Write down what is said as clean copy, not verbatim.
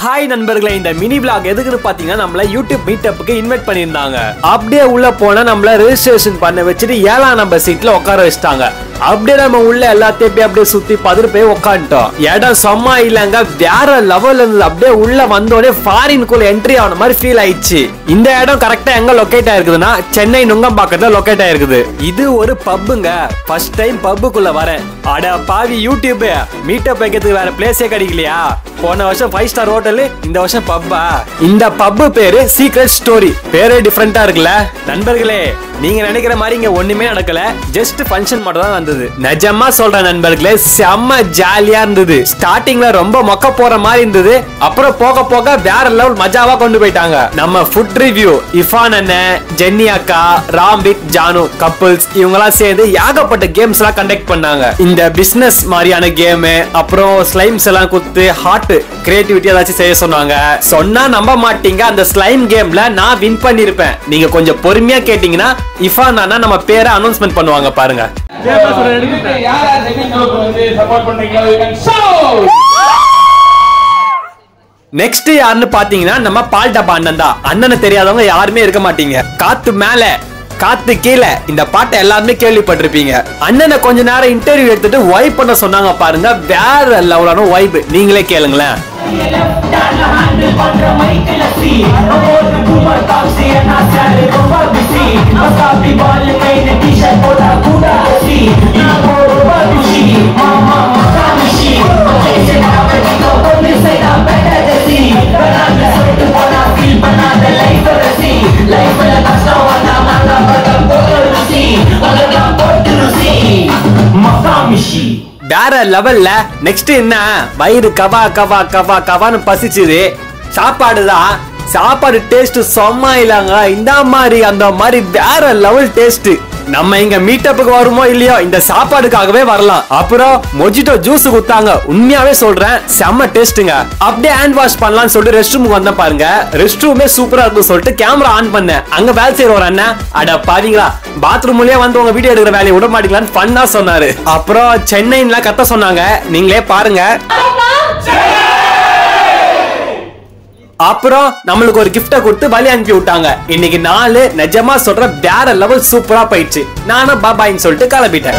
Hi நண்பர்களே, இந்த mini vlog எதுக்குன்னு பாத்தீங்கன்னா நம்மள யூடியூப் மீட்டப்புக்கு இன்வைட் பண்ணியிருந்தாங்க. அப்படியே உள்ள போனா நம்மள ரெஜிஸ்ட்ரேஷன் பண்ண வச்சுட்டு 7ஆம் நம்பர் சீட்ல உட்கார வச்சிட்டாங்க. அப்படியே நம்ம உள்ள எல்லாத்தையும் அப்படியே சுத்தி பதிரு போய் உட்காந்துட்டோம். இடம் செம்ம இல்லங்க, வேற லெவல்ல இருந்தது. அப்படியே உள்ள வந்தோடனே ஃபாரின்குள்ள என்ட்ரி ஆன மாதிரி ஃபீல் ஆயிடுச்சு. இந்த இடம் கரெக்டா எங்க லொகேட் ஆயிருக்குதுன்னா சென்னை நுங்கம்பாக்கத்துல லொகேட் ஆயிருக்குது. இது ஒரு பப்புங்க. ஃபர்ஸ்ட் டைம் பப்புக்குள்ள வரேன். அட பாவி யூடியூப் மீட்டப் வைக்கிறதுக்கு வேற பிளேஸே கிடைக்கலையா? போன வருஷம் 5 ஸ்டார் ஹோட்டல், இந்த வருஷம் பப்பா. இந்த பப்பு பேரு சீக்ரெட் ஸ்டோரி. பேரே டிஃபரெண்டா இருக்குல்ல நண்பர்களே. நீங்க நினைக்கிற மாதிரி இங்க ஒண்ணுமே நடக்கல, ஜஸ்ட் ஃபங்க்ஷன் மட்டும் தான் நடந்தது. நிஜமா சொல்றேன் நண்பர்களே, செம்ம ஜாலியா இருந்தது. ஸ்டார்டிங்ல ரொம்ப மொக்க போற மாதிரி இருந்தது, அப்புறம் போக போக வேற லெவல் மஜாவா கொண்டு போயிட்டாங்க. நம்ம ஃபுட் ரிவ்யூ, இஃபான் அண்ணன், ஜென்னி அக்கா, ராம்பிக், ஜானு கப்புள்ஸ் இவங்கெல்லாம் சேர்ந்து ஏகப்பட்ட கேம்ஸ் எல்லாம் கண்டக்ட் பண்ணாங்க. இந்த பிசினஸ் மாதிரியான கேம், அப்புறம் ஸ்லைம்ஸ் எல்லாம் குத்து ஹார்ட் கிரியேட்டிவிட்டி ஏதாச்சும் செய்ய சொன்னாங்க. சொன்னா நம்ப மாட்டீங்க, அந்த ஸ்லைம் கேம்ல நான் வின் பண்ணிருப்பேன். நீங்க கொஞ்சம் பொறுமையா கேட்டீங்கன்னா இஃபான் அண்ணா நம்ம பேரை அனௌன்ஸ்மெண்ட் பண்ணுவாங்க பாருங்க. நெக்ஸ்ட் யாருன்னு பாத்தீங்கன்னா நம்ம பால் டப்பா அண்ணன் தான். அண்ணனை தெரியாதவங்க யாருமே இருக்க மாட்டீங்க. காத்து மேல காத்து கீழே இந்த பாட்டை எல்லாருமே கேள்விப்பட்டிருப்பீங்க. அண்ணனை கொஞ்ச நேரம் இன்டர்வியூ எடுத்துட்டு வைப் பண்ண சொன்னாங்க பாருங்க, வேற லெவலான வைப். நீங்களே கேளுங்களேன். வேற லெவல்ல. நெக்ஸ்ட் என்ன, வயிறு கவா கவா கவா கவான்னு பசிச்சுது. சாப்பாடுதான். சாப்பாடு டேஸ்ட் செம்ம இல்லங்க. இந்த மாதிரி அந்த மாதிரி வேற லெவல் டேஸ்ட். நம்ம இங்க மீட்டப்புக்கு வருமோ இல்லையோ, இந்த சாப்பாடுக்காகவே வரலாம். அப்புறம் மொஜிட்டோ ஜூஸ் குத்தாங்க. உண்மையாவே சொல்றேன், செம்ம டேஸ்ட்டுங்க. அப்படியே ஹேண்ட் வாஷ் பண்ணலாம்னு சொல்லிட்டு ரெஸ்ட் ரூமுக்கு வந்தேன் பாருங்க. ரெஸ்ட் ரூமே சூப்பரா இருக்கும் சொல்லிட்டு கேமரா ஆன் பண்ணேன். அங்க வேலை செய்யற ஒரு அண்ணன், அட பாத்தீங்களா பாத்ரூம்லயே வந்து உங்க வீடியோ எடுக்கிற வேலையை விட மாட்டீங்களான்னு ஃபன்னா சொன்னாரு. அப்புறம் சென்னைன்ல கத்த சொன்னாங்க, நீங்களே பாருங்க. அப்புறம் நம்மளுக்கு ஒரு கிஃப்ட கொடுத்து வழி அனுப்பி விட்டாங்க. இன்னைக்கு நாள் நிஜமா சொல்ற வேற லெவல் சூப்பரா போயிடுச்சு. நானும் பாபாயின்னு சொல்லிட்டு கிளம்பிட்டேன்.